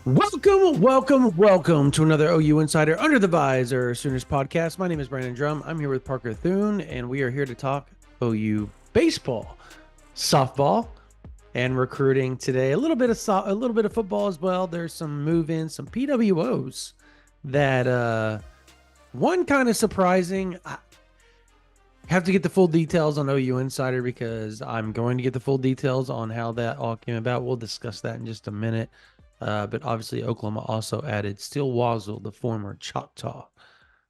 Welcome to another OU Insider Under the Visor Sooners podcast. My name is Brandon Drum. I'm here with Parker Thune, and we are here to talk OU baseball, softball, and recruiting today. A little bit of football as well. There's some move-ins, some PWOs that one kind of surprising. I have to get the full details on OU Insider because I'm going to get the full details on how that all came about. We'll discuss that in just a minute. But obviously, Oklahoma also added Steele Wazzle, the former Choctaw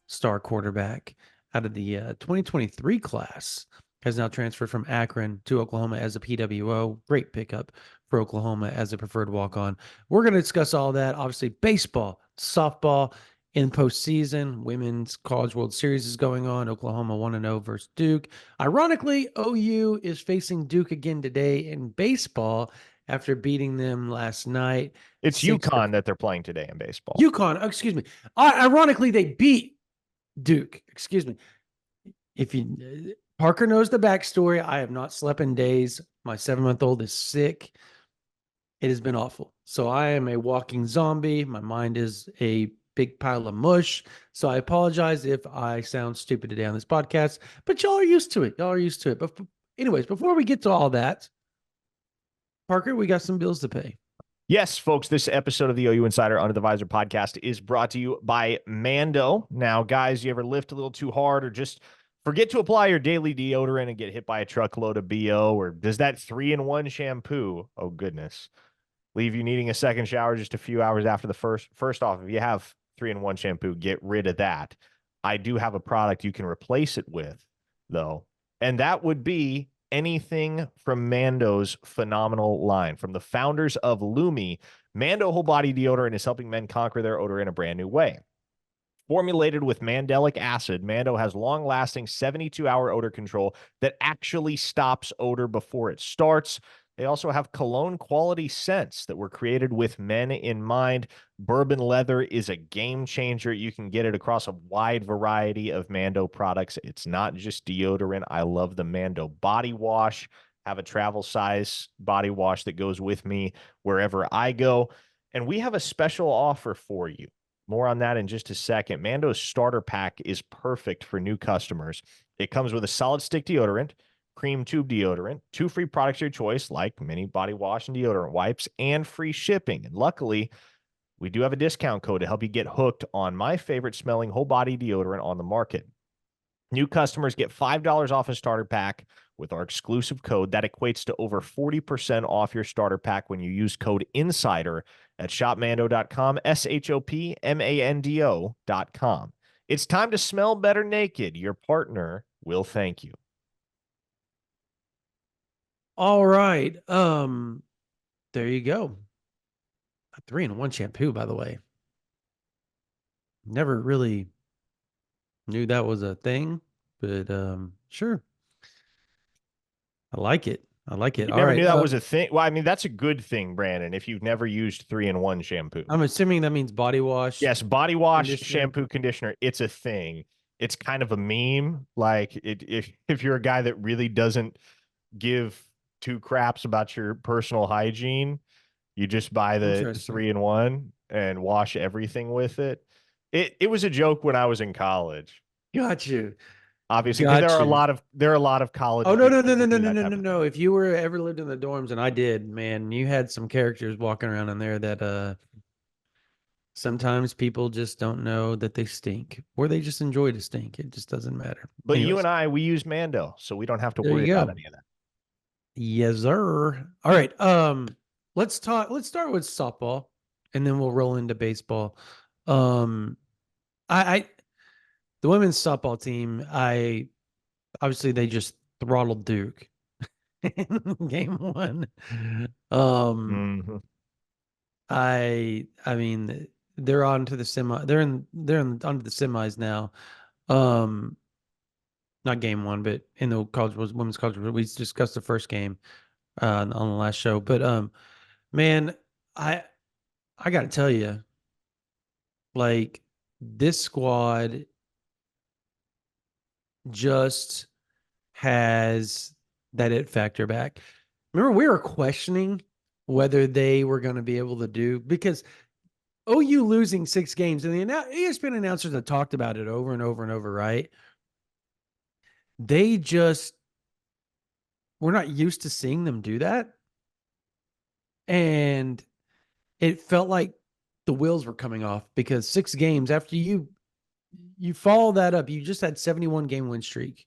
star quarterback out of the 2023 class, has now transferred from Akron to Oklahoma as a PWO. Great pickup for Oklahoma as a preferred walk-on. We're going to discuss all that. Obviously, baseball, softball in postseason. Women's College World Series is going on. Oklahoma 1-0 versus Duke. Ironically, OU is facing Duke again today in baseball after beating them last night. It's UConn that they're playing today in baseball. UConn, excuse me. Ironically, they beat Duke. Excuse me. If you Parker knows the backstory, I have not slept in days. My 7-month-old is sick. It has been awful. So I am a walking zombie. My mind is a big pile of mush. So I apologize if I sound stupid today on this podcast, but y'all are used to it. But anyways, before we get to all that, Parker, we got some bills to pay. Yes, folks, this episode of the OU Insider Under the Visor podcast is brought to you by Mando. Now, guys, you ever lift a little too hard or just forget to apply your daily deodorant and get hit by a truckload of BO, or does that 3-in-1 shampoo, oh goodness, leave you needing a second shower just a few hours after the first off, if you have 3-in-1 shampoo, get rid of that. I do have a product you can replace it with, though, and that would be anything from Mando's phenomenal line. From the founders of Lumi, Mando Whole Body Deodorant is helping men conquer their odor in a brand new way. Formulated with mandelic acid, Mando has long-lasting 72-hour odor control that actually stops odor before it starts. They also have cologne quality scents that were created with men in mind. Bourbon leather is a game changer. You can get it across a wide variety of Mando products. It's not just deodorant. I love the Mando body wash. Have a travel size body wash that goes with me wherever I go. And we have a special offer for you. More on that in just a second. Mando's starter pack is perfect for new customers. It comes with a solid stick deodorant, cream tube deodorant, 2 free products of your choice, like mini body wash and deodorant wipes, and free shipping. And luckily, we do have a discount code to help you get hooked on my favorite smelling whole body deodorant on the market. New customers get $5 off a starter pack with our exclusive code. That equates to over 40% off your starter pack when you use code INSIDER at shopmando.com, shopmando.com. It's time to smell better naked. Your partner will thank you. All right. There you go. A 3-in-1 shampoo, by the way. Never really knew that was a thing, but sure. I like it. You never knew that was a thing. Well, I mean, that's a good thing, Brandon, if you've never used 3-in-1 shampoo. I'm assuming that means body wash. Yes, body wash, shampoo, conditioner. It's a thing. It's kind of a meme. Like if you're a guy that really doesn't give 2 craps about your personal hygiene, you just buy the 3-in-1 and wash everything with it. It was a joke when I was in college. Got you. Obviously, because there are a lot of college. Oh, no. If you were ever lived in the dorms, and I did, man, you had some characters walking around in there that sometimes people just don't know that they stink, or they just enjoy to stink. It just doesn't matter. But anyways, you and I, we use Mando, so we don't have to worry about any of that. Yes, sir. All right. Let's start with softball, and then we'll roll into baseball. The women's softball team, obviously they just throttled Duke in game 1. I mean, they're on to the semi. They're onto the semis now. Not game 1, but in the women's college. We discussed the first game on the last show. But man, I got to tell you, like, this squad just has that it factor back. Remember, we were questioning whether they were going to be able to do, because OU losing 6 games, and the ESPN announcers have talked about it over and over and over, right? They just we're not used to seeing them do that. And it felt like the wheels were coming off because 6 games after you follow that up, you just had 71 game win streak.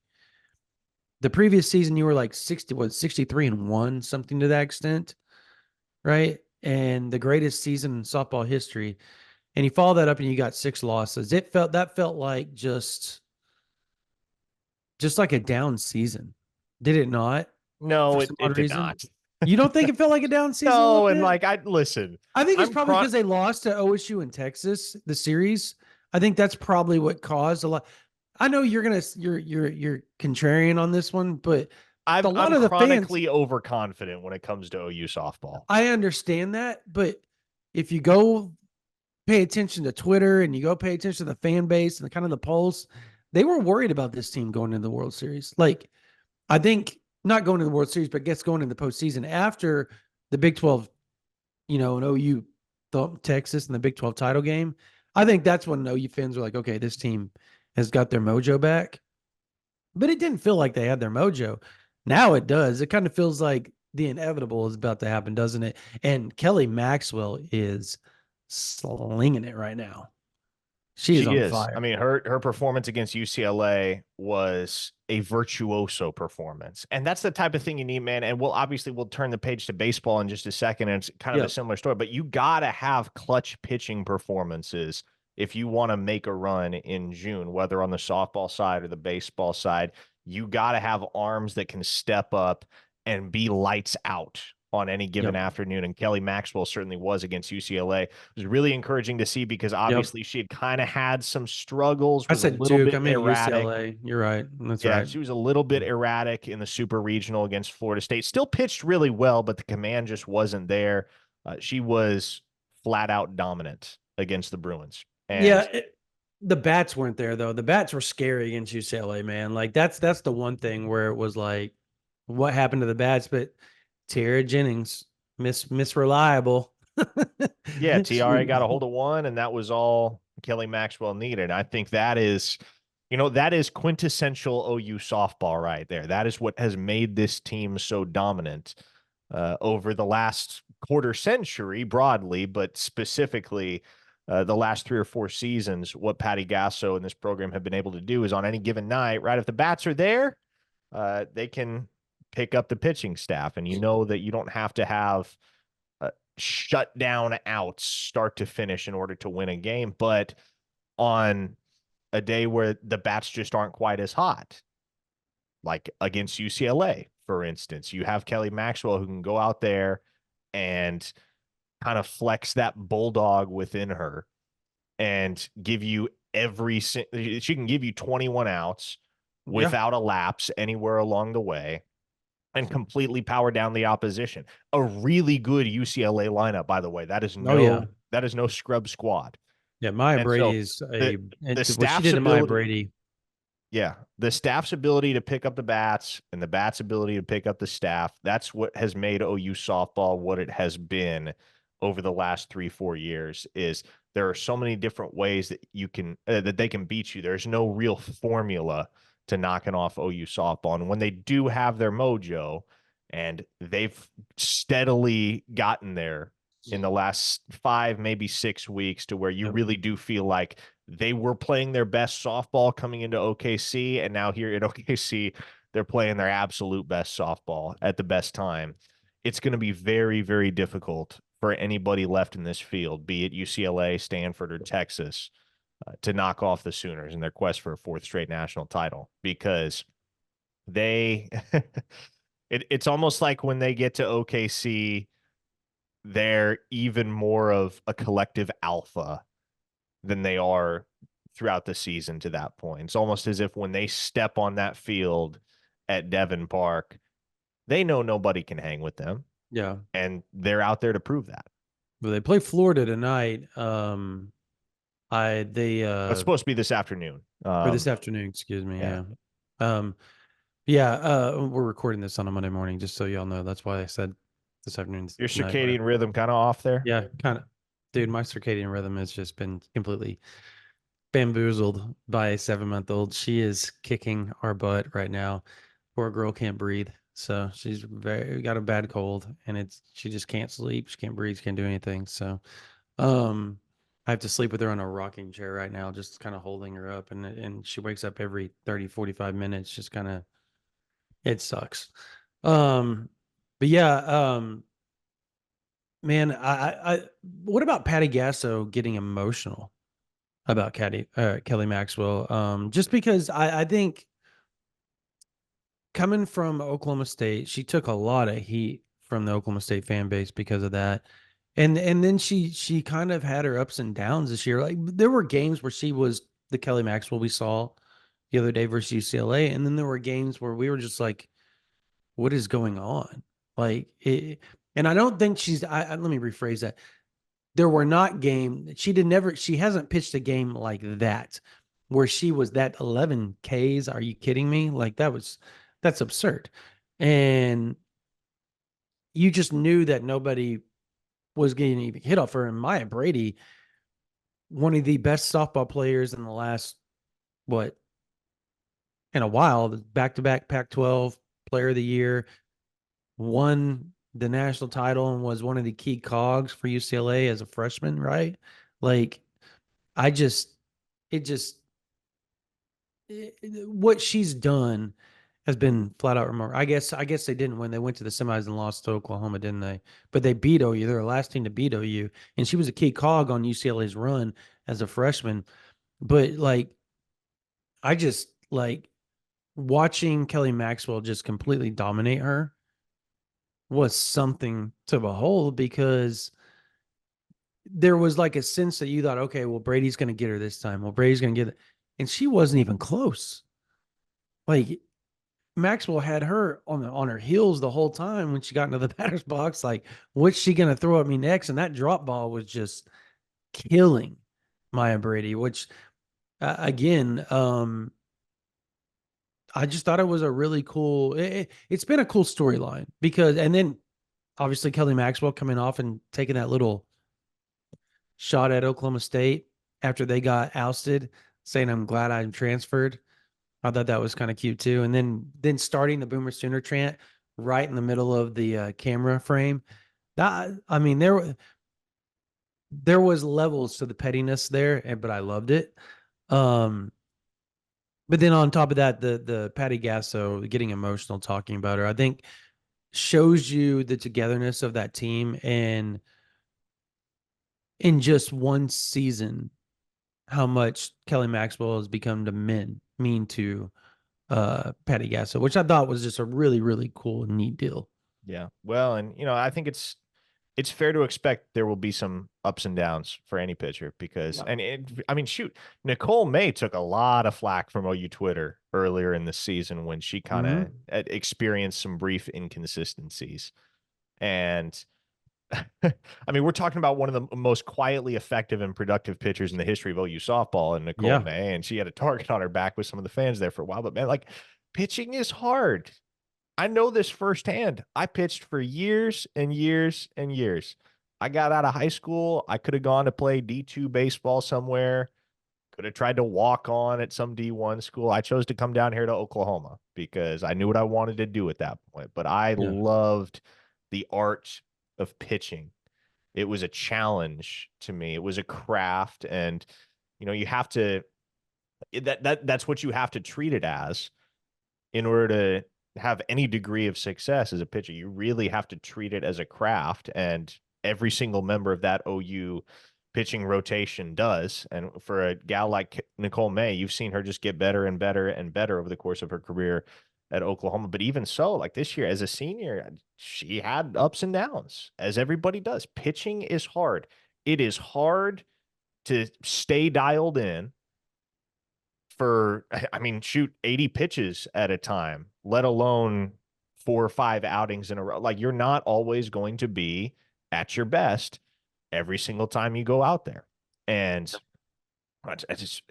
The previous season you were like 63-1, something to that extent, right? And the greatest season in softball history. And you follow that up and you got 6 losses. That felt like just like a down season. Did it not? No, For it some it odd did reason? not. You don't think it felt like a down season a little No, and bit? like I listen, I think it's I'm probably cron- because they lost to OSU in Texas, the series. I think that's probably what caused a lot. I know you're contrarian on this one, but a lot I'm of the fans, chronically overconfident when it comes to OU softball. I understand that, but if you go pay attention to Twitter and you go pay attention to the fan base and the kind of the polls, they were worried about this team going into the World Series. Like, I think not going to the World Series, but gets going in the postseason after the Big 12, and OU thumped Texas in the Big 12 title game. I think that's when OU fans were like, okay, this team has got their mojo back. But it didn't feel like they had their mojo. Now it does. It kind of feels like the inevitable is about to happen, doesn't it? And Kelly Maxwell is slinging it right now. She is She on is. I fire. mean, her performance against UCLA was a virtuoso performance. And that's the type of thing you need, man. And we'll turn the page to baseball in just a second. And it's kind of a Yep. similar story, but you gotta have clutch pitching performances if you want to make a run in June, whether on the softball side or the baseball side. You gotta have arms that can step up and be lights out on any given Yep. afternoon. And Kelly Maxwell certainly was against UCLA. It was really encouraging to see because Yep. obviously she had kind of had some struggles, I was a said little Duke. I bit mean erratic. UCLA. You're right. That's Yeah, right. she was a little bit erratic in the super regional against Florida State. Still pitched really well, but the command just wasn't there. She was flat out dominant against the Bruins. Yeah, And the bats weren't there though. The bats were scary against UCLA, man. Like that's the one thing where it was like, what happened to the bats? But Tara Jennings, Miss Reliable. yeah, TRA got a She- hold of one, and that was all Kelly Maxwell needed. I think that is quintessential OU softball right there. That is what has made this team so dominant over the last quarter century broadly, but specifically the last 3 or 4 seasons. What Patty Gasso and this program have been able to do is on any given night, right? If the bats are there, they can pick up the pitching staff, and you know that you don't have to have shut down outs start to finish in order to win a game. But on a day where the bats just aren't quite as hot, like against UCLA, for instance, you have Kelly Maxwell who can go out there and kind of flex that bulldog within her and give you she can give you 21 outs yeah. without a lapse anywhere along the way and completely power down the opposition. A really good UCLA lineup, by the way. Oh yeah. That is no scrub squad. Yeah. Maya And so Brady's the what she staff's did to Maya ability, Brady. yeah, the staff's ability to pick up the bats and the bats' ability to pick up the staff, that's what has made OU softball what it has been over the last 3, 4 years. Is there are so many different ways that that they can beat you. There's no real formula to knocking off OU softball. And when they do have their mojo, and they've steadily gotten there in the last 5, maybe 6 weeks, to where you Yep. really do feel like they were playing their best softball coming into OKC, and now here at OKC, they're playing their absolute best softball at the best time. It's going to be very, very difficult for anybody left in this field, be it UCLA, Stanford, or Texas, to knock off the Sooners in their quest for a 4th straight national title, because they it's almost like when they get to OKC, they're even more of a collective alpha than they are throughout the season to that point. It's almost as if when they step on that field at Devon Park, they know nobody can hang with them, Yeah. and they're out there to prove that. Well, they play Florida tonight. They It's supposed to be this afternoon. or this afternoon, excuse me. Yeah. Yeah. Um, yeah, we're recording this on a Monday morning, just so y'all know. That's why I said this afternoon Your tonight. But circadian rhythm kind of off there. yeah, kind of. Dude, my circadian rhythm has just been completely bamboozled by a 7-month-old. She is kicking our butt right now. Poor girl can't breathe. So she's very got a bad cold and she just can't sleep. She can't breathe, she can't do anything. So um I have to sleep with her on a rocking chair right now, just kind of holding her up and she wakes up every 30, 45 minutes, just kind of it sucks. Um but yeah, man, what about Patty Gasso getting emotional about Kelly Maxwell? Just because I think coming from Oklahoma State, she took a lot of heat from the Oklahoma State fan base because of that. And then she kind of had her ups and downs this year. Like there were games where she was the Kelly Maxwell we saw the other day versus UCLA, and then there were games where we were just like, what is going on? Like it, and I don't think let me rephrase that. There were not she hasn't pitched a game like that where she was that 11 Ks. Are you kidding me? Like that's absurd. And you just knew that nobody was getting even hit off her. And Maya Brady, one of the best softball players in the last, what, in a while, back to back Pac 12 player of the year, won the national title and was one of the key cogs for UCLA as a freshman, right? Like, I just, it just, what she's done has been flat out remarkable. I guess they didn't win. They went to the semis and lost to Oklahoma, didn't they? But they beat OU. They're the last team to beat OU, and she was a key cog on UCLA's run as a freshman. But like, I just like watching Kelly Maxwell just completely dominate her was something to behold because there was like a sense that you thought, okay, well, Brady's going to get her this time. Well, Brady's going to get it. And she wasn't even close. Like Maxwell had her on her heels the whole time when she got into the batter's box. Like, what's she going to throw at me next? And that drop ball was just killing Maya Brady, which again, I just thought it was a really cool. It's been a cool storyline because, and then obviously Kelly Maxwell coming off and taking that little shot at Oklahoma State after they got ousted, saying, "I'm glad I'm transferred." I thought that was kind of cute too. And then starting the Boomer Sooner chant right in the middle of the camera frame. That I mean, there was levels to the pettiness there, but I loved it. Um, but then on top of that, the Patty Gasso getting emotional talking about her, I think shows you the togetherness of that team and in just one season how much Kelly Maxwell has become to mean to Patty Gasso, which I thought was just a really, really cool and neat deal. Yeah. Well, and I think it's fair to expect there will be some ups and downs for any pitcher because, Yeah. I mean, shoot, Nicole May took a lot of flack from OU Twitter earlier in the season when she kind of Mm-hmm. experienced some brief inconsistencies. And I mean, we're talking about one of the most quietly effective and productive pitchers in the history of OU softball, and Nicole Yeah. May, and she had a target on her back with some of the fans there for a while. But man, like, pitching is hard. I know this firsthand. I pitched for years and years and years. I got out of high school. I could have gone to play D2 baseball somewhere, could have tried to walk on at some D1 school. I chose to come down here to Oklahoma because I knew what I wanted to do at that point. But I Yeah. loved the art of pitching. It was a challenge to me. It was a craft. And, you have to, that's what you have to treat it as in order to have any degree of success as a pitcher. You really have to treat it as a craft, and every single member of that OU pitching rotation does. And for a gal like Nicole May, you've seen her just get better and better and better over the course of her career at Oklahoma. But even so, like this year as a senior, she had ups and downs, as everybody does. Pitching is hard. It is hard to stay dialed in for, I mean, shoot, 80 pitches at a time, let alone 4 or 5 outings in a row. Like, you're not always going to be at your best every single time you go out there. And that's just,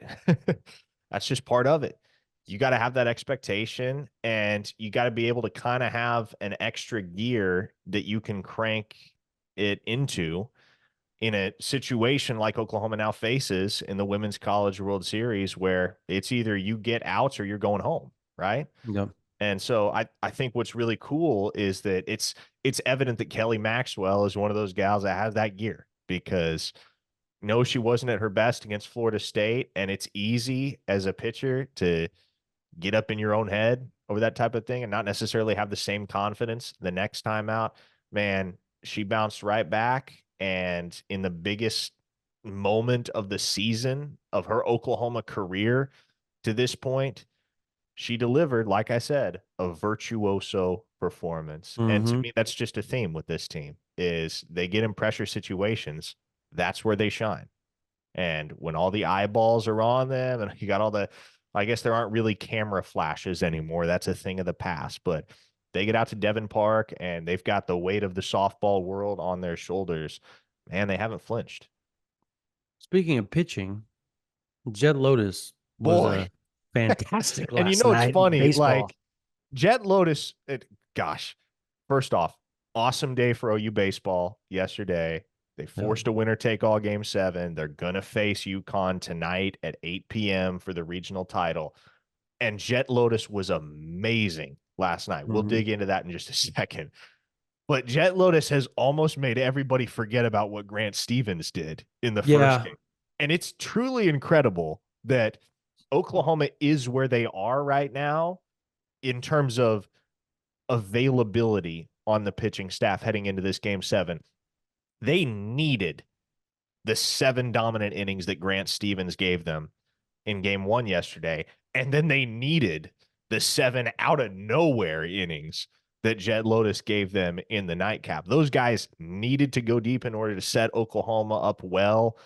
that's just part of it. You got to have that expectation, and you got to be able to kind of have an extra gear that you can crank it into in a situation like Oklahoma now faces in the Women's College World Series, where it's either you get outs or you're going home, right? Yep. And so I think what's really cool is that it's evident that Kelly Maxwell is one of those gals that has that gear, because no, she wasn't at her best against Florida State, and it's easy as a pitcher to get up in your own head over that type of thing and not necessarily have the same confidence the next time out. Man, she bounced right back, and in the biggest moment of the season of her Oklahoma career to this point, she delivered, like I said, a virtuoso performance. And to Mm-hmm. me, that's just a theme with this team is they get in pressure situations. That's where they shine. And when all the eyeballs are on them and you got all the, I guess there aren't really camera flashes anymore. That's a thing of the past, but they get out to Devon Park and they've got the weight of the softball world on their shoulders. Man, they haven't flinched. Speaking of pitching, Jet Lotus was Boy. a fantastic And last it's night in funny, baseball. like Jet Lotus, gosh, first off, awesome day for OU baseball yesterday. They Yeah. forced a winner take all game 7. They're going to face UConn tonight at 8 p.m. for the regional title. And Jet Lotus was amazing last night. We'll Mm-hmm. dig into that in just a second. But Jet Lotus has almost made everybody forget about what Grant Stevens did in the first Yeah. game. And it's truly incredible that Oklahoma is where they are right now in terms of availability on the pitching staff heading into this game 7. They needed the 7 dominant innings that Grant Stevens gave them in game 1 yesterday. And then they needed the 7 out of nowhere innings that Jet Lotus gave them in the nightcap. Those guys needed to go deep in order to set Oklahoma up well,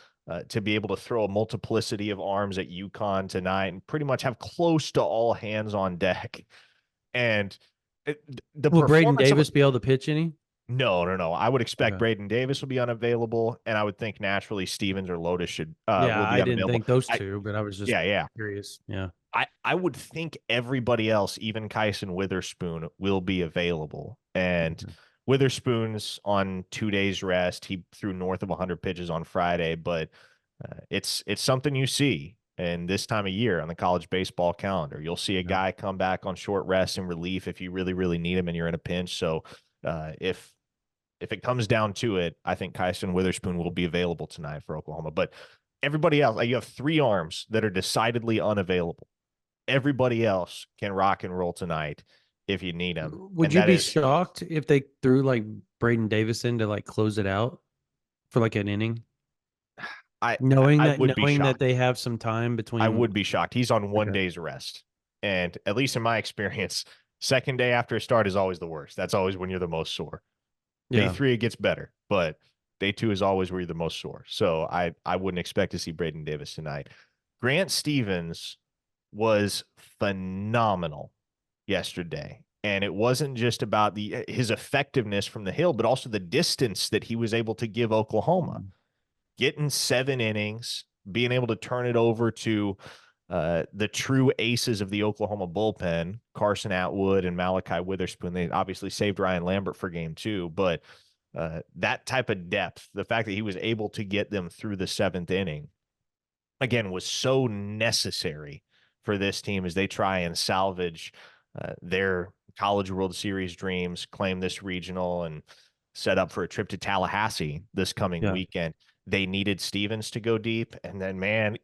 to be able to throw a multiplicity of arms at UConn tonight and pretty much have close to all hands on deck. And the Will Braden performance of Davis be able to pitch any? no. I would expect Okay. Braden Davis will be unavailable, and I would think naturally Stevens or Lotus should Yeah, will be I didn't unavailable. think those I two, but I was just yeah. curious. Yeah. I would think everybody else, even Kyson Witherspoon, will be available. And Okay. Witherspoon's on 2 days rest. He threw north of 100 pitches on Friday, but it's something you see. And this time of year on the college baseball calendar, you'll see a Yeah. guy come back on short rest and relief if you really, really need him and you're in a pinch. So if it comes down to it, I think Kyson Witherspoon will be available tonight for Oklahoma. But everybody else, you have 3 arms that are decidedly unavailable. Everybody else can rock and roll tonight if you need them. Would And you that be is, shocked if they threw like Braden Davis in to like close it out for like an inning, I would be knowing that shocked. they have some time I between? would be shocked. He's on 1 Okay. day's rest. And at least in my experience, second day after a start is always the worst. That's always when you're the most sore. Day Yeah. 3, it gets better, but day 2 is always where you're the most sore. So I wouldn't expect to see Braden Davis tonight. Grant Stevens was phenomenal yesterday. And it wasn't just about his effectiveness from the hill, but also the distance that he was able to give Oklahoma. Getting 7 innings, being able to turn it over to the true aces of the Oklahoma bullpen, Carson Atwood and Malachi Witherspoon. They obviously saved Ryan Lambert for game 2, but that type of depth, the fact that he was able to get them through the 7th inning, again, was so necessary for this team as they try and salvage their College World Series dreams, claim this regional, and set up for a trip to Tallahassee this coming Yeah. weekend. They needed Stevens to go deep. And then, man,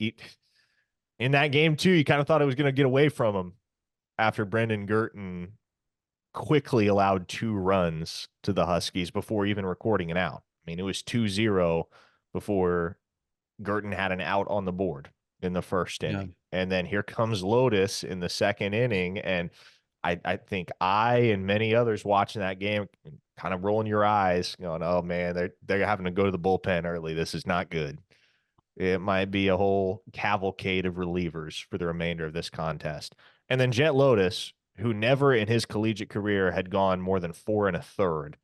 in that game, too, you kind of thought it was going to get away from him after Brendan Girton quickly allowed 2 runs to the Huskies before even recording it out. I mean, it was 2-0 before Girton had an out on the board in the first Yeah. inning. And then here comes Lotus in the second inning. And I think I and many others watching that game kind of rolling your eyes, going, oh man, they're having to go to the bullpen early. This is not good. It might be a whole cavalcade of relievers for the remainder of this contest. And then Jet Lotus, who never in his collegiate career had gone more than 4 1/3,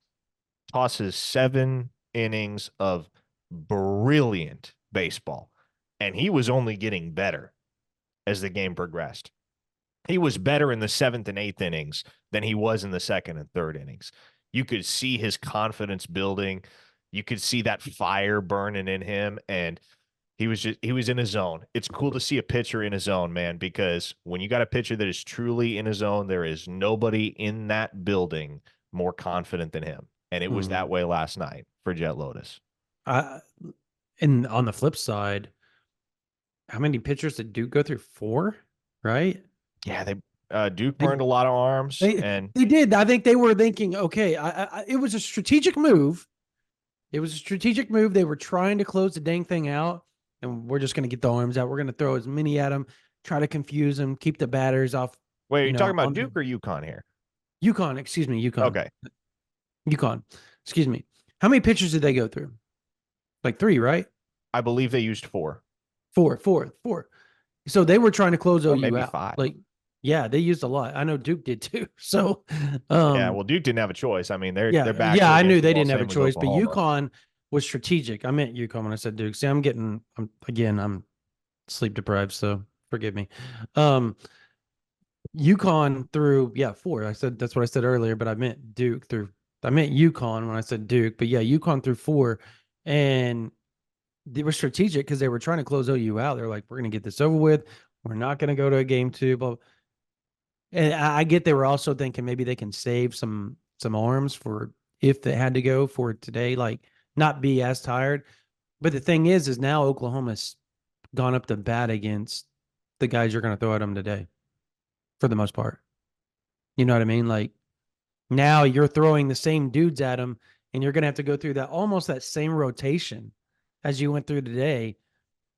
tosses 7 innings of brilliant baseball. And he was only getting better as the game progressed. He was better in the 7th and 8th innings than he was in the 2nd and 3rd innings. You could see his confidence building. You could see that fire burning in him, and he was in his zone. It's cool to see a pitcher in his zone, man, because when you got a pitcher that is truly in his zone, there is nobody in that building more confident than him. And it was Mhm. that way last night for Jet Lotus. I and on the flip side, how many pitchers did Duke go through? Four, right? Yeah, they Duke They burned a lot of arms, they and they did. I think they were thinking, okay, it was a strategic move. It was a strategic move. They were trying to close the dang thing out, and we're just going to get the arms out. We're going to throw as many at them, try to confuse them, keep the batters off. wait, are You you talking know, about on Duke or UConn here? UConn. Excuse me, UConn. Okay, UConn. Excuse me. How many pitchers did they go through? Like three, right? I believe they used four Four. So they were trying to close or OU maybe out. five. Like, yeah, they used a lot. I know Duke did too. So, Yeah, well, Duke didn't have a choice. I mean, they're back yeah, I knew against the they wall. didn't have a Same with choice, but Oklahoma. UConn was strategic. I meant UConn when I said Duke. See, I'm sleep deprived, so forgive me. Um, UConn through, yeah, four. I said that's what I said earlier, but I meant UConn when I said Duke, but yeah, UConn through four. And they were strategic because they were trying to close OU out. They're like, we're going to get this over with. We're not going to go to a game two. But and I get they were also thinking maybe they can save some arms for if they had to go for today, like not be as tired. But the thing is now Oklahoma's gone up to bat against the guys you're going to throw at them today for the most part. You know what I mean? Like now you're throwing the same dudes at them, and you're going to have to go through that almost that same rotation as you went through today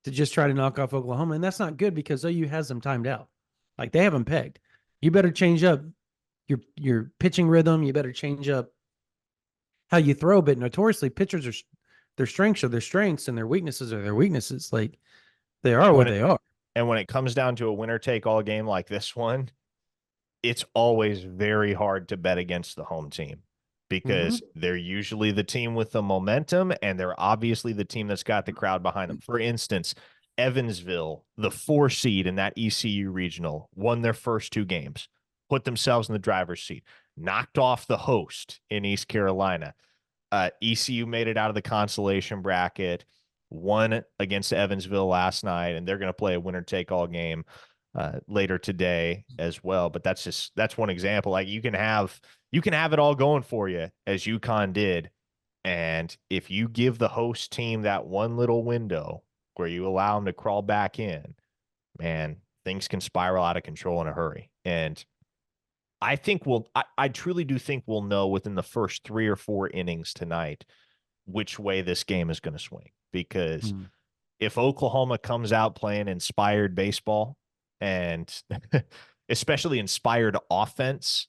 to just try to knock off Oklahoma. And that's not good because OU has them timed out. Like they have them pegged. You better change up your pitching rhythm. You better change up how you throw. But notoriously, pitchers are their strengths are their strengths and their weaknesses are their weaknesses. Like they are And what when it they are. and when it comes down to a winner take all game like this one, it's always very hard to bet against the home team Mm-hmm. because they're usually the team with the momentum and they're obviously the team that's got the crowd behind them. For instance, Evansville, the 4 seed in that ECU regional, won their first 2 games, put themselves in the driver's seat, knocked off the host in East Carolina. ECU made it out of the consolation bracket, won against Evansville last night, and they're going to play a winner take all game later today as well. But that's one example. Like you can have it all going for you as UConn did, and if you give the host team that one little window where you allow them to crawl back in, man, things can spiral out of control in a hurry. And I truly do think we'll know within the first 3 or 4 innings tonight which way this game is going to swing. Because Mm-hmm. if Oklahoma comes out playing inspired baseball and especially inspired offense,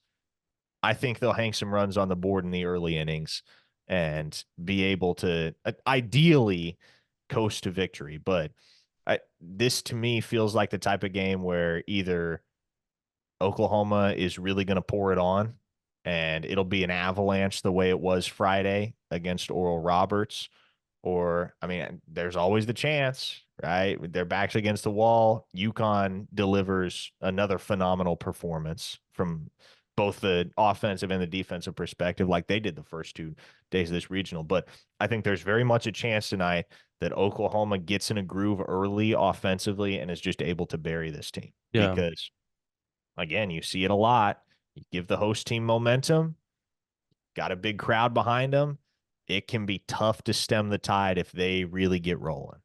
I think they'll hang some runs on the board in the early innings and be able to ideally coast to victory. But this to me feels like the type of game where either Oklahoma is really going to pour it on, and it'll be an avalanche the way it was Friday against Oral Roberts. Or, I mean, there's always the chance, right? Their backs against the wall. UConn delivers another phenomenal performance from both the offensive and the defensive perspective, like they did the first 2 days of this regional. But I think there's very much a chance tonight that Oklahoma gets in a groove early offensively and is just able to bury this team Yeah. because again, you see it a lot. You give the host team momentum, got a big crowd behind them. It can be tough to stem the tide if they really get rolling.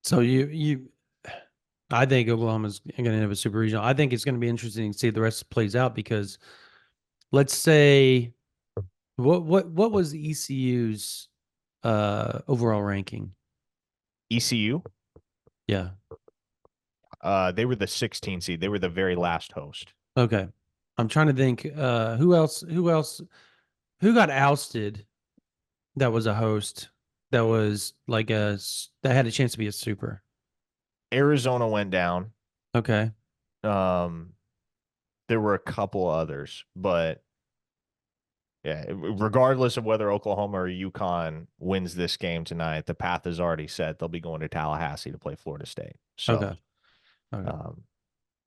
So I think Oklahoma's going to have a super regional. I think it's going to be interesting to see the rest plays out because let's say what was the ECU's overall ranking? ECU, Yeah. they were the 16 seed. They were the very last host. Okay. I'm trying to think who got ousted that was a host that was like that had a chance to be a super. Arizona went down. Okay. Um, there were a couple others, but yeah, regardless of whether Oklahoma or UConn wins this game tonight, the path is already set. They'll be going to Tallahassee to play Florida State. So, Okay. Okay. um,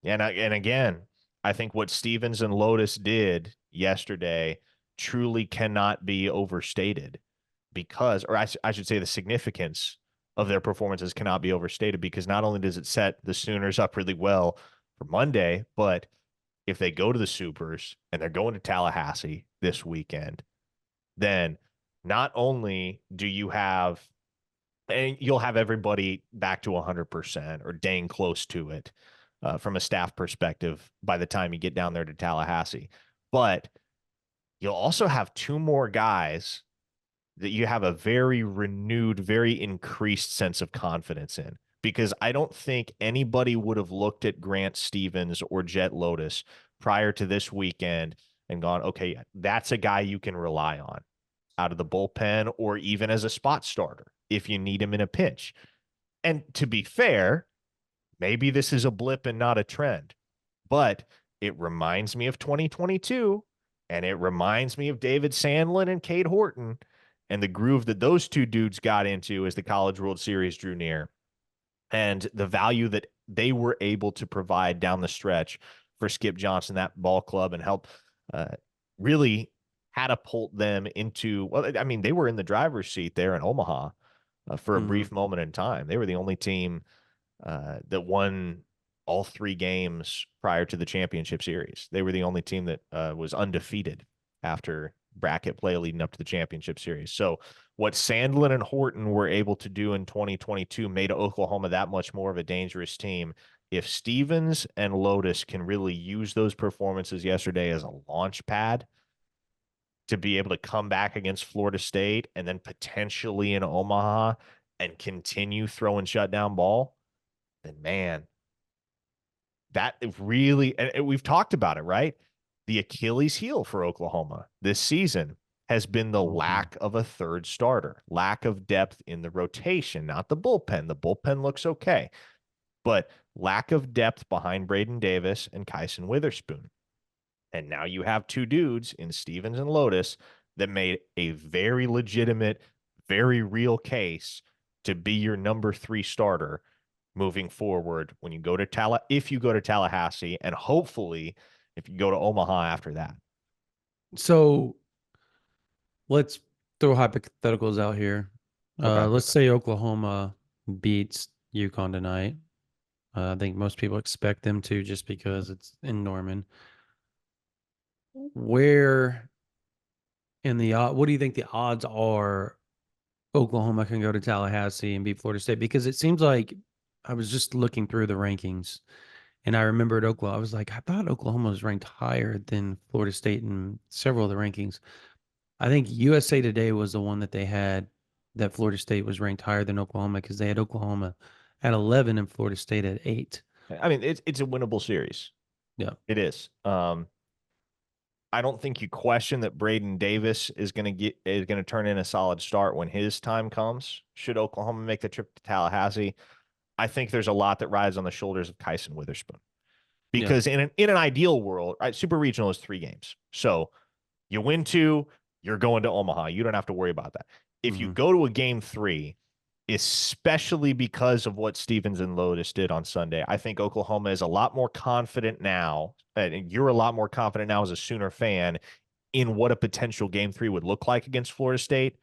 and again, I think what Stevens and Lotus did yesterday truly cannot be overstated because, or I should say, the significance of their performances cannot be overstated, because not only does it set the Sooners up really well for Monday, but if they go to the Supers and they're going to Tallahassee this weekend, then not only do you have, and you'll have everybody back to 100% or dang close to it from a staff perspective by the time you get down there to Tallahassee, but you'll also have two more guys that you have a very renewed, very increased sense of confidence in. Because I don't think anybody would have looked at Grant Stevens or Jet Lotus prior to this weekend and gone, okay, that's a guy you can rely on out of the bullpen or even as a spot starter if you need him in a pinch. And to be fair, maybe this is a blip and not a trend, but it reminds me of 2022, and it reminds me of David Sandlin and Cade Horton and the groove that those two dudes got into as the College World Series drew near, and the value that they were able to provide down the stretch for Skip Johnson, that ball club, and help really catapult them into, well, I mean, they were in the driver's seat there in Omaha for a brief moment in time. They were the only team that won all three games prior to the championship series. They were the only team that was undefeated after bracket play leading up to the championship series. So what Sandlin and Horton were able to do in 2022 made Oklahoma that much more of a dangerous team. If Stevens and Lotus can really use those performances yesterday as a launch pad to be able to come back against Florida State and then potentially in Omaha and continue throwing shutdown ball, then man, that really, and we've talked about it, right? The Achilles heel for Oklahoma this season has been the lack of a third starter, lack of depth in the rotation, not the bullpen. The bullpen looks okay, but lack of depth behind Braden Davis and Kyson Witherspoon. And now you have two dudes in Stevens and Lotus that made a very legitimate, very real case to be your number 3 starter moving forward when you go to if you go to Tallahassee, and hopefully if you go to Omaha after that. So let's throw hypotheticals out here. Okay. Let's say Oklahoma beats UConn tonight. I think most people expect them to just because it's in Norman. Where in the what do you think the odds are Oklahoma can go to Tallahassee and beat Florida State? Because it seems like I was just looking through the rankings and I remembered Oklahoma. I was like, I thought Oklahoma was ranked higher than Florida State in several of the rankings. I think USA Today was the one that they had that Florida State was ranked higher than Oklahoma because they had Oklahoma at 11 and Florida State at 8. I mean, it's a winnable series. Yeah. It is. I don't think you question that Braden Davis is going to turn in a solid start when his time comes. Should Oklahoma make the trip to Tallahassee, I think there's a lot that rides on the shoulders of Kyson Witherspoon. Because in an ideal world, right, Super Regional is 3 games. So you win 2, you're going to Omaha. You don't have to worry about that. If you go to a game 3, especially because of what Stevens and Lotus did on Sunday, I think Oklahoma is a lot more confident now, and you're a lot more confident now as a Sooner fan in what a potential game 3 would look like against Florida State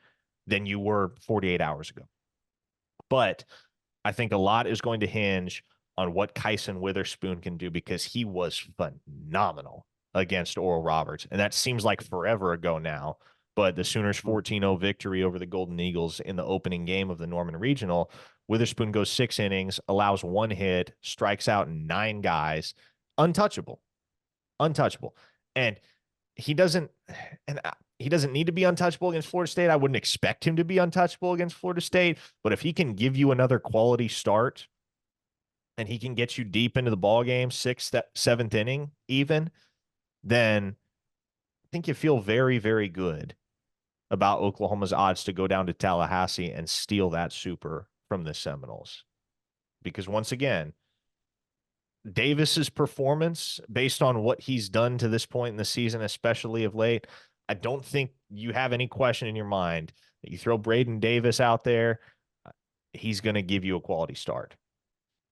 than you were 48 hours ago. But I think a lot is going to hinge on what Kyson Witherspoon can do, because he was phenomenal against Oral Roberts. And that seems like forever ago now. But the Sooners 14-0 victory over the Golden Eagles in the opening game of the Norman Regional, Witherspoon goes 6 innings, allows 1 hit, strikes out 9 guys, untouchable. And he doesn't need to be untouchable against Florida State. I wouldn't expect him to be untouchable against Florida State, but if he can give you another quality start and he can get you deep into the ball game, 6th, 7th inning even, then I think you feel very, very good about Oklahoma's odds to go down to Tallahassee and steal that super from the Seminoles. Because once again, Davis's performance, based on what he's done to this point in the season, especially of late, I don't think you have any question in your mind that you throw Braden Davis out there, he's going to give you a quality start.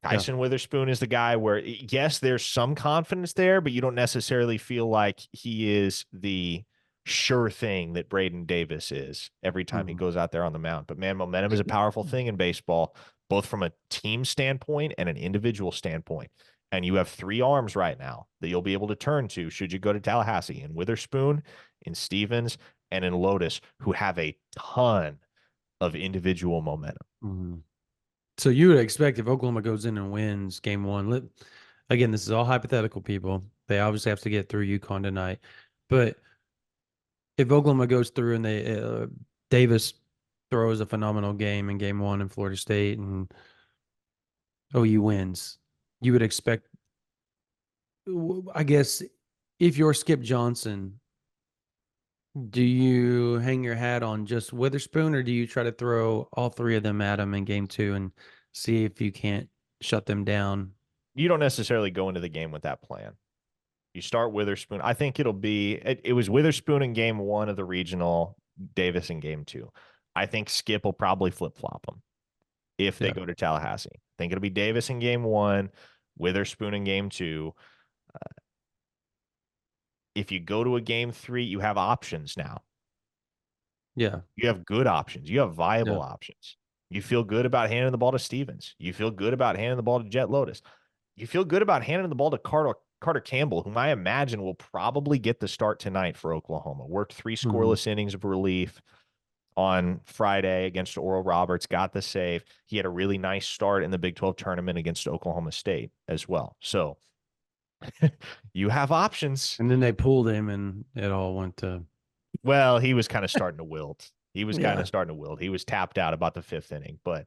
Kyson Witherspoon is the guy where, yes, there's some confidence there, but you don't necessarily feel like he is the sure thing that Braden Davis is every time he Mhm. goes out there on the mound. But man, momentum is a powerful thing in baseball, both from a team standpoint and an individual standpoint. And you have three arms right now that you'll be able to turn to should you go to Tallahassee, in Witherspoon, in Stevens, and in Lotus, who have a ton of individual momentum. Mhm. So you would expect if Oklahoma goes in and wins game one, again, this is all hypothetical, people. They obviously have to get through UConn tonight. But if Oklahoma goes through and Davis throws a phenomenal game in game one in Florida State and OU wins, you would expect, I guess, if you're Skip Johnson, do you hang your hat on just Witherspoon, or do you try to throw all three of them at him in game two and see if you can't shut them down? You don't necessarily go into the game with that plan. You start Witherspoon. I think it was Witherspoon in game one of the regional, Davis in game two. I think Skip will probably flip flop them if they Yeah. go to Tallahassee. I think it'll be Davis in game one, Witherspoon in game two. If you go to a game three, you have options now. Yeah. You have good options. You have Yeah. viable options. You feel good about handing the ball to Stevens. You feel good about handing the ball to Jet Lotus. You feel good about handing the ball to Carter Campbell, whom I imagine will probably get the start tonight for Oklahoma. Worked three Mhm. scoreless innings of relief on Friday against Oral Roberts, got the save. He had a really nice start in the Big 12 tournament against Oklahoma State as well. So you have options. And then they pulled him and it all went to, Well, he was kind of starting to wilt. He was kind of yeah. starting to wilt. He was tapped out about the fifth inning, but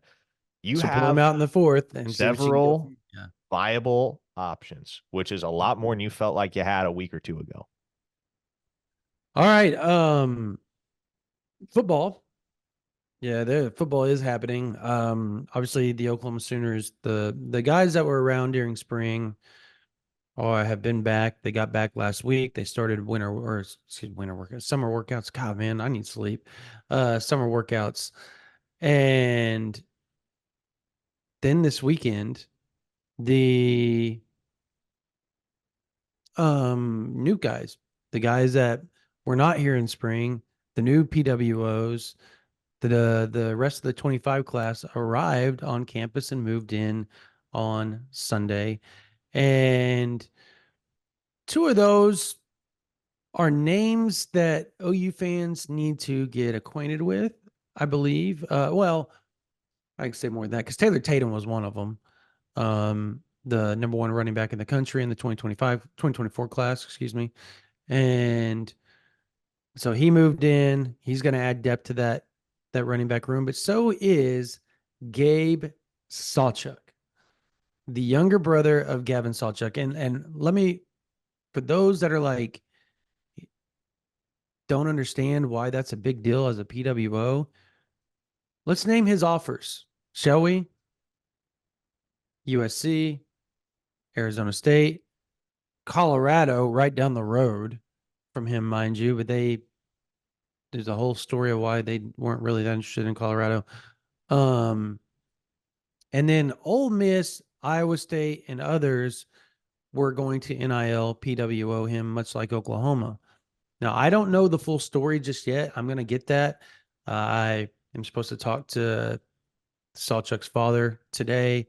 you So pull him have out in the fourth and see what you can get several from. Yeah. viable options, which is a lot more than you felt like you had a week or two ago. All right. Football. Yeah, the football is happening. Obviously the Oklahoma Sooners, the guys that were around during spring or have been back. They got back last week. They started winter workouts, summer workouts. God, man, I need sleep. Summer workouts. And then this weekend, the new guys, the guys that were not here in spring, the new PWOs, the rest of the 25 class arrived on campus and moved in on Sunday. And two of those are names that OU fans need to get acquainted with, I believe. Well, I can say more than that because Taylor Tatum was one of them. The number one running back in the country in the 2024 class, excuse me. And so he moved in. He's going to add depth to that running back room, but so is Gabe Sawchuk, the younger brother of Gavin Sawchuk. And let me, for those that are like don't understand why that's a big deal as a PWO, let's name his offers, shall we? USC, Arizona State, Colorado, right down the road from him, mind you, but there's a whole story of why they weren't really that interested in Colorado. Um, and then Ole Miss, Iowa State, and others were going to NIL PWO him, much like Oklahoma. Now, I don't know the full story just yet. I'm going to get that. I am supposed to talk to Sawchuk's father today.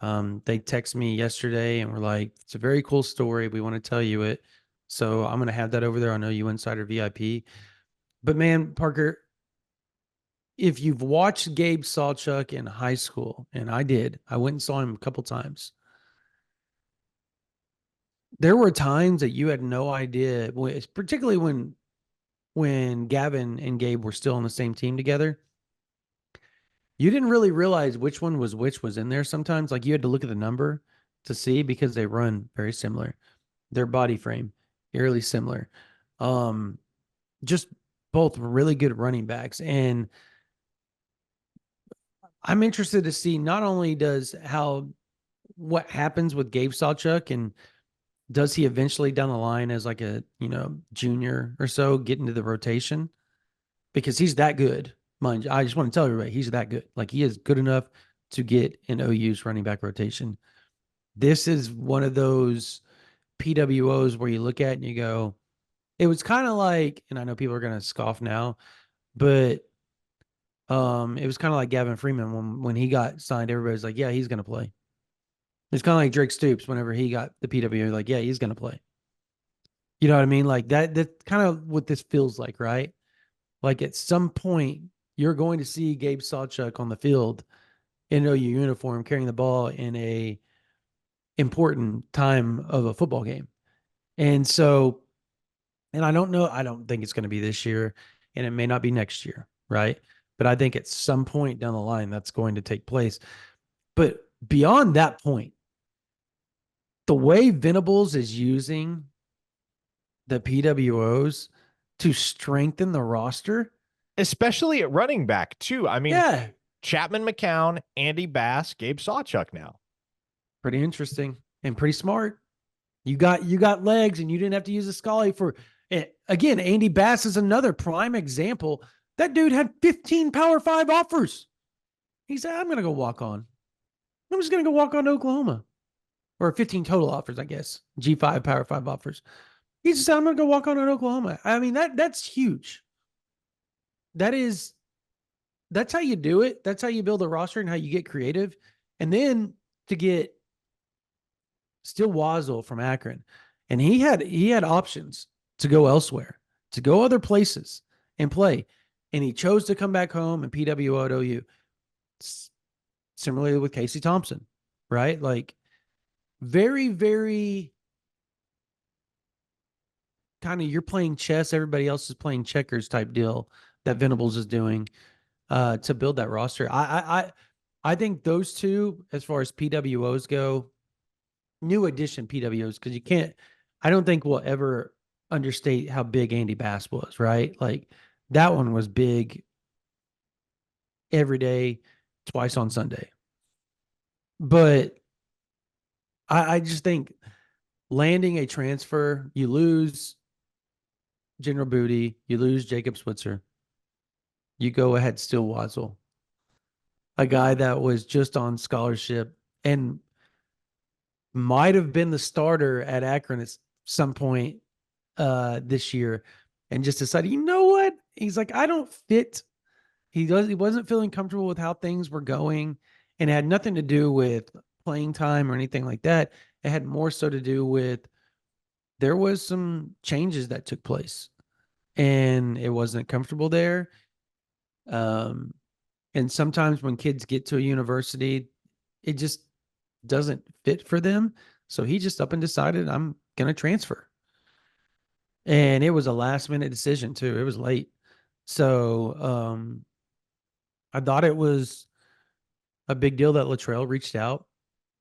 They text me yesterday and were like, it's a very cool story. We want to tell you it. So I'm going to have that over there on OU Insider VIP. But man, Parker, if you've watched Gabe Sawchuk in high school, and I did, I went and saw him a couple times. There were times that you had no idea, particularly when Gavin and Gabe were still on the same team together. You didn't really realize which one was which was in there sometimes. Like you had to look at the number to see because they run very similar. Their body frame, eerily similar. Um, just both really good running backs. And I'm interested to see not only does how what happens with Gabe Sawchuk and does he eventually down the line as like a junior or so get into the rotation because he's that good. Mind you, I just want to tell everybody he's that good. Like he is good enough to get in OU's running back rotation. This is one of those PWOs where you look at and you go, It was kind of like, and I know people are gonna scoff now, but it was kind of like Gavin Freeman when he got signed. Everybody's like, yeah, he's gonna play. It's kind of like Drake Stoops whenever he got the PW, like, yeah, he's gonna play. You know what I mean? Like that. That's kind of what this feels like, right? Like at some point, you're going to see Gabe Sawchuk on the field in OU uniform carrying the ball in a important time of a football game. And so, and I don't know, I don't think it's going to be this year and it may not be next year, right? But I think at some point down the line that's going to take place. But beyond that point, the way Venables is using the PWOs to strengthen the roster, especially at running back too. I mean, yeah, Chapman McCown, Andy Bass, Gabe Sawchuk now. pretty interesting and pretty smart. You got legs, and you didn't have to use a Scully for. Again, Andy Bass is another prime example. That dude had 15 Power 5 offers. He said, "I'm gonna go walk on. I'm just gonna go walk on to Oklahoma." Or 15 total offers, I guess. G5 Power 5 offers. He just said, "I'm gonna go walk on to Oklahoma." I mean, that's huge. That is that's how you do it. That's how you build a roster and how you get creative. And then to get Still Wazzle from Akron, and he had options to go elsewhere, to go other places and play, and he chose to come back home and PWO at OU. Similarly with Casey Thompson, right? Like very, very kind of you're playing chess, everybody else is playing checkers type deal that Venables is doing to build that roster. I think those two, as far as PWOs go, new addition PWOs, because you can't, I don't think we'll ever understate how big Andy Bass was, right? Like that one was big every day, twice on Sunday. But I just think landing a transfer, you lose General Booty, you lose Jacob Switzer, you go ahead, Still Wazzle, a guy that was just on scholarship and might have been the starter at Akron at some point this year, and just decided, you know what? He's like, I don't fit. He wasn't feeling comfortable with how things were going, and it had nothing to do with playing time or anything like that. It had more so to do with there was some changes that took place, and it wasn't comfortable there. Um, and sometimes when kids get to a university, it just doesn't fit for them. So he just up and decided, I'm gonna transfer. And it was a last minute decision too. It was late. So I thought it was a big deal that Latrell reached out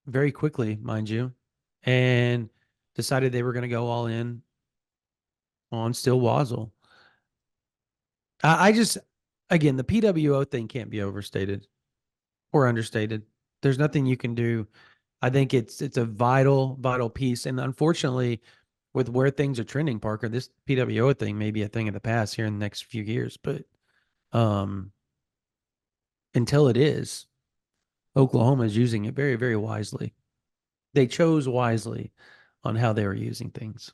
very quickly, mind you, and decided they were going to go all in on Still Wazzle. I just, again, the PWO thing can't be overstated or understated. There's nothing you can do. I think it's a vital piece. And unfortunately, with where things are trending, Parker, this PWO thing may be a thing of the past here in the next few years. But um, until it is, Oklahoma is using it very, very wisely. They chose wisely on how they were using things.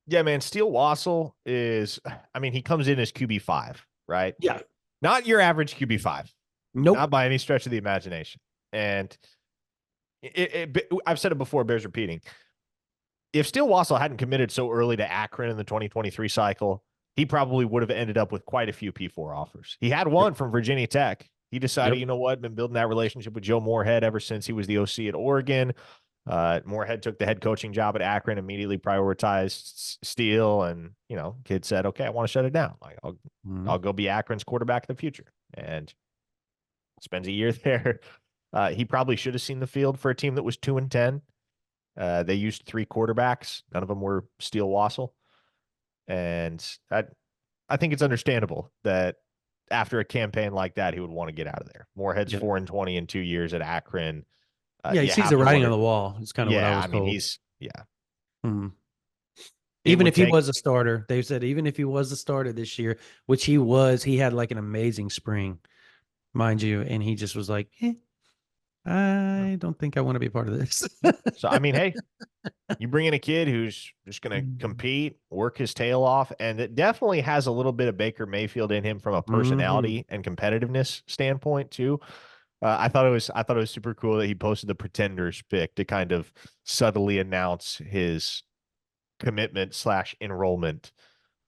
Yeah, man. Steele Wassel is, I mean, he comes in as QB5, right? Yeah. Not your average QB5. Nope. Not by any stretch of the imagination. And I've said it before, bears repeating. If Steele Wassel hadn't committed so early to Akron in the 2023 cycle, he probably would have ended up with quite a few P4 offers. He had one from Virginia Tech. He decided, you know what, been building that relationship with Joe Moorhead ever since he was the OC at Oregon. Moorhead took the head coaching job at Akron, immediately prioritized Steele, and kid said, "Okay, I want to shut it down. Like, I'll go be Akron's quarterback in the future." And spends a year there. He probably should have seen the field for a team that was 2-10. They used 3 quarterbacks. None of them were Steele Wassel, and I think it's understandable that after a campaign like that, he would want to get out of there. Moorhead's 4-20 in 2 years at Akron. He sees the writing on the wall. It's kind of what I was told. Even if he was a starter, they said even if he was a starter this year, which he was, he had like an amazing spring, mind you, and he just was like, I don't think I want to be part of this. So I mean, hey, you bring in a kid who's just going to compete, work his tail off, and it definitely has a little bit of Baker Mayfield in him from a Mm-hmm. personality and competitiveness standpoint too. I thought it was super cool that he posted the Pretenders pick to kind of subtly announce his commitment slash enrollment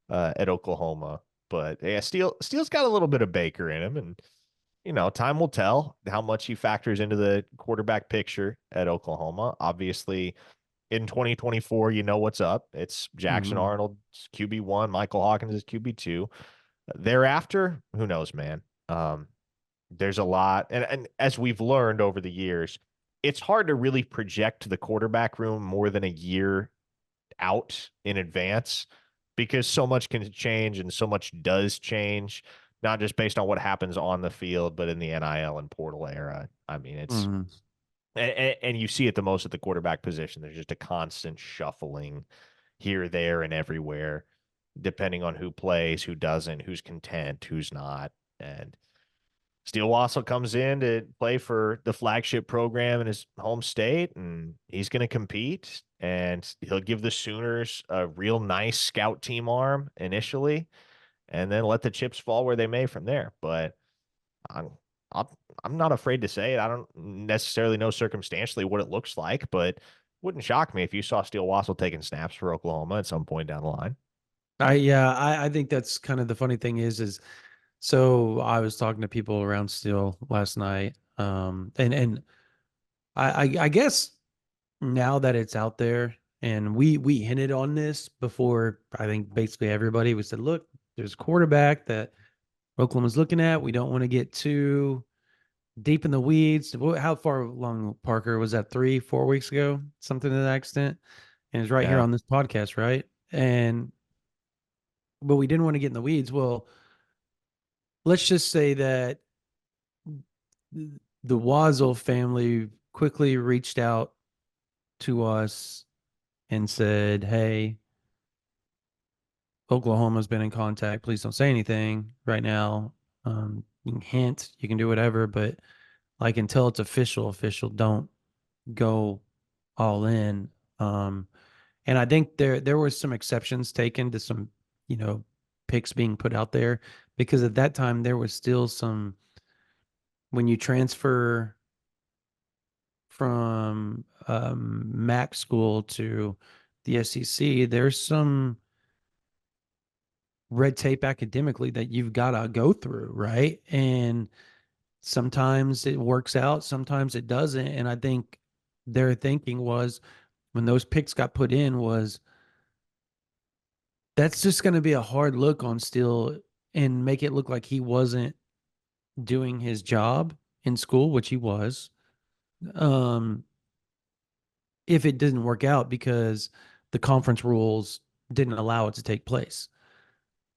at Oklahoma. But yeah, Steele's got a little bit of Baker in him, and time will tell how much he factors into the quarterback picture at Oklahoma. Obviously, in 2024, you know what's up. It's Jackson Mm-hmm. Arnold QB1, Michael Hawkins is QB2. Thereafter, who knows, man? There's a lot, and as we've learned over the years, it's hard to really project the quarterback room more than a year out in advance because so much can change and so much does change, not just based on what happens on the field, but in the NIL and portal era. I mean, it's Mm-hmm. and you see it the most at the quarterback position. There's just a constant shuffling here, there, and everywhere, depending on who plays, who doesn't, who's content, who's not. And Steele Wassel comes in to play for the flagship program in his home state, and he's going to compete. And he'll give the Sooners a real nice scout team arm initially, and then let the chips fall where they may from there. But I'm I'm, I'm not afraid to say it. I don't necessarily know circumstantially what it looks like, but wouldn't shock me if you saw Steele Wassel taking snaps for Oklahoma at some point down the line. I think that's kind of the funny thing is so I was talking to people around Steel last night. And I guess now that it's out there and we hinted on this before, I think basically everybody, we said, look, there's a quarterback that Oklahoma's looking at. We don't want to get too deep in the weeds. How far along, Parker? Was that 3, 4 weeks ago? Something to that extent. And it's right here Yeah. on this podcast, right? But we didn't want to get in the weeds. Well, let's just say that the Wazzle family quickly reached out to us and said, "Hey, Oklahoma's been in contact. Please don't say anything right now. You can hint, you can do whatever, but like until it's official, don't go all in." Um, and I think there was some exceptions taken to some, picks being put out there because at that time there was still some when you transfer from MAC school to the SEC, there's some red tape academically that you've got to go through, right? And sometimes it works out, sometimes it doesn't. And I think their thinking was when those picks got put in was that's just going to be a hard look on Steele and make it look like he wasn't doing his job in school, which he was. Um, if it didn't work out because the conference rules didn't allow it to take place.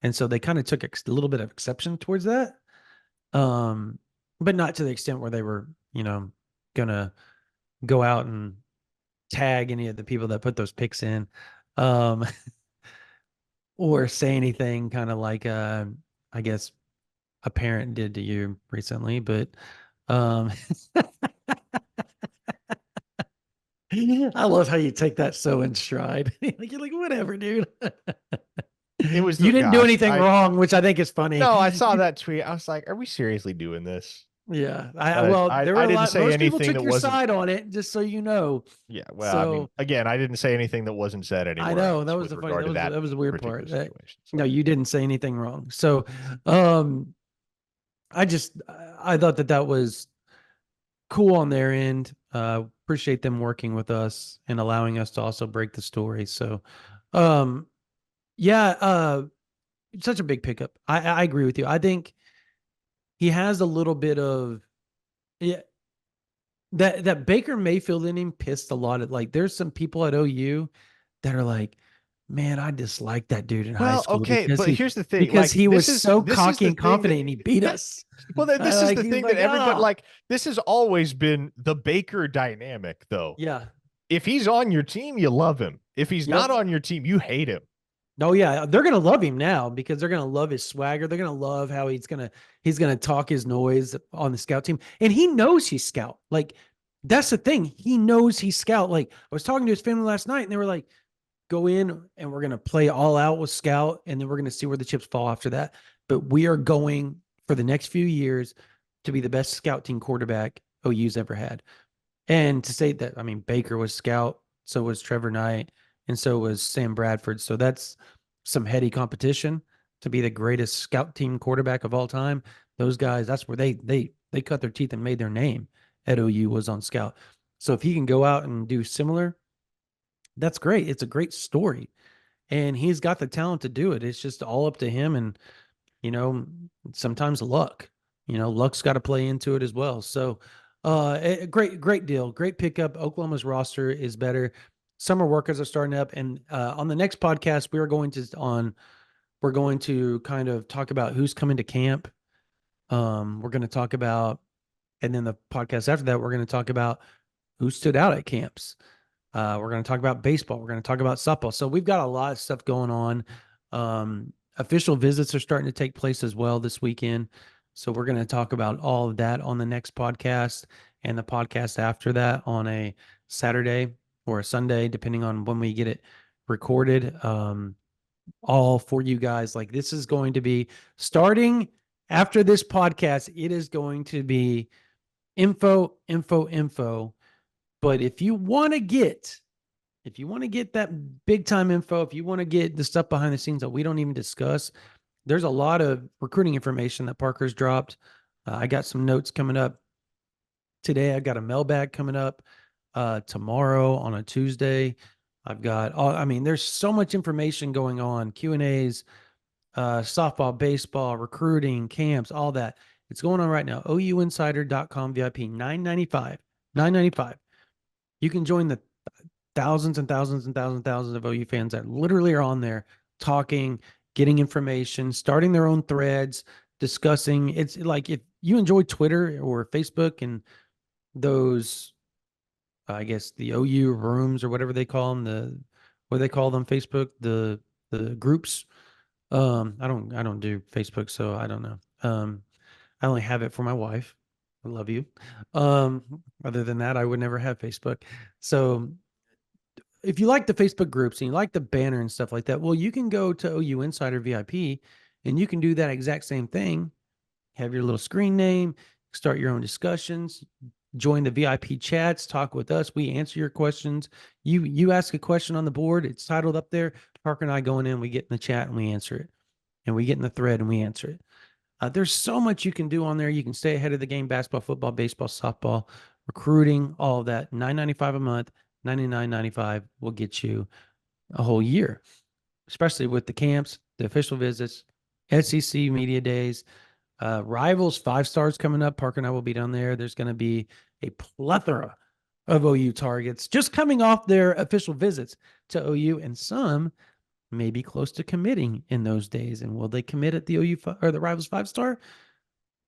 And so they kind of took a little bit of exception towards that. Um, but not to the extent where they were, gonna go out and tag any of the people that put those picks in. Um, or say anything kind of like I guess a parent did to you recently, but um I love how you take that so in stride. Like you're like, whatever, dude. It was You the didn't do gosh, anything I wrong, which I think is funny. no, I saw that tweet. I was like, are we seriously doing this? Yeah. Well, there were I a didn't lot, say most people anything took that your wasn't. side on it, just so you know. Yeah, well, I mean, So again, I didn't say anything that wasn't said I anywhere know that else was with the funny, regard to that that was the weird particular part. situation. No, So you didn't say anything wrong. So um I just I thought that was cool on their end. Appreciate them working with us and allowing us to also break the story. So, um, yeah, such a big pickup. I agree with you. I think he has a little bit of yeah that Baker Mayfield in him pissed a lot at like there's some people at OU that are like, man, I dislike that dude in high well, school okay, because but he here's the thing. because Like he was so this is cocky the and thing that confident and he beat us. well, this is Like the he's thing that like, everybody ah, like this has always been the Baker dynamic though. yeah, If he's on your team, you love him. If he's not yep. on your team, you hate him. Oh yeah, they're gonna love him now because they're gonna love his swagger. They're gonna love how he's gonna talk his noise on the scout team, and he knows he's scout. Like That's the thing. He knows he's scout. Like I was talking to his family last night and they were like, go in and we're going to play all out with scout and then we're going to see where the chips fall after that. But we are going for the next few years to be the best scout team quarterback OU's ever had. And to say that, I mean, Baker was scout, so was Trevor Knight, and so was Sam Bradford. So that's some heady competition to be the greatest scout team quarterback of all time. Those guys, that's where they cut their teeth and made their name at OU was on scout. So if he can go out and do similar, that's great. It's a great story. And he's got the talent to do it. It's just all up to him and you know, sometimes luck, luck's got to play into it as well. So, great deal. Great pickup. Oklahoma's roster is better. Summer workers are starting up. And, on the next podcast, we're going to kind of talk about who's coming to camp. We're going to talk about, and then the podcast after that, we're going to talk about who stood out at camps. We're going to talk about baseball. We're going to talk about softball. So we've got a lot of stuff going on. Official visits are starting to take place as well this weekend. So we're going to talk about all of that on the next podcast and the podcast after that on a Saturday or a Sunday, depending on when we get it recorded. All for you guys. Like this is going to be starting after this podcast. It is going to be info, info, info. But if you want to get that big time info, if you want to get the stuff behind the scenes that we don't even discuss, there's a lot of recruiting information that Parker's dropped. I got some notes coming up today. I got a mailbag coming up tomorrow on a Tuesday. I've got there's so much information going on, Q&As, softball, baseball, recruiting, camps, all that. It's going on right now. OUinsider.com VIP, $9.95. You can join the thousands and thousands and thousands and thousands of OU fans that literally are on there talking, getting information, starting their own threads, discussing. It's like if you enjoy Twitter or Facebook and those, I guess the OU rooms or whatever they call them, what do they call them, Facebook, the groups. I don't do Facebook, so I don't know. I only have it for my wife. I love you. Other than that, I would never have Facebook. So if you like the Facebook groups and you like the banner and stuff like that, well, you can go to OU Insider VIP and you can do that exact same thing. Have your little screen name, start your own discussions, join the VIP chats, talk with us. We answer your questions. You ask a question on the board, it's titled up there. Parker and I going in, we get in the chat and we answer it. And we get in the thread and we answer it. There's so much you can do on there. You can stay ahead of the game, basketball, football, baseball, softball, recruiting, all of that. $9.95 a month, $99.95 will get you a whole year, especially with the camps, the official visits, SEC media days, Rivals 5-stars coming up. Parker and I will be down there. There's going to be a plethora of OU targets just coming off their official visits to OU, and some may be close to committing in those days. And will they commit at the OU or the Rivals 5-star?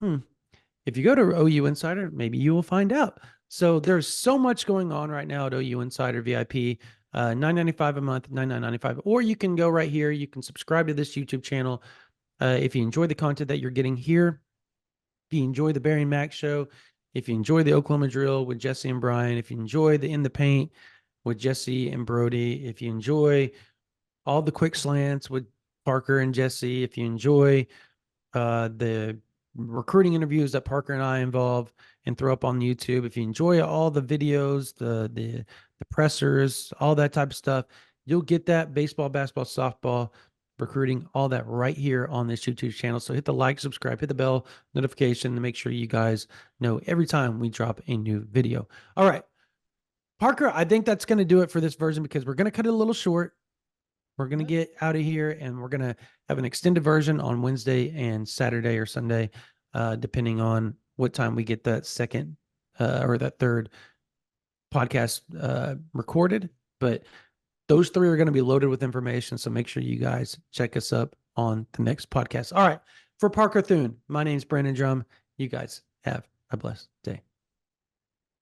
If you go to OU Insider, maybe you will find out. So there's so much going on right now at OU Insider VIP. $9.95 a month, $99.95. Or you can go right here. You can subscribe to this YouTube channel. If you enjoy the content that you're getting here, if you enjoy the Barry and Mac show, if you enjoy the Oklahoma drill with Jesse and Brian, if you enjoy the In the Paint with Jesse and Brody, if you enjoy all the quick slants with Parker and Jesse, if you enjoy the recruiting interviews that Parker and I involve and throw up on YouTube, if you enjoy all the videos, the pressers, all that type of stuff, you'll get that baseball, basketball, softball, recruiting, all that right here on this YouTube channel. So hit the like, subscribe, hit the bell notification to make sure you guys know every time we drop a new video. All right, Parker, I think that's going to do it for this version because we're going to cut it a little short. We're going to get out of here and we're going to have an extended version on Wednesday and Saturday or Sunday, depending on what time we get that second or that third podcast recorded. But those three are going to be loaded with information. So make sure you guys check us up on the next podcast. All right. For Parker Thune, my name's Brandon Drum. You guys have a blessed day.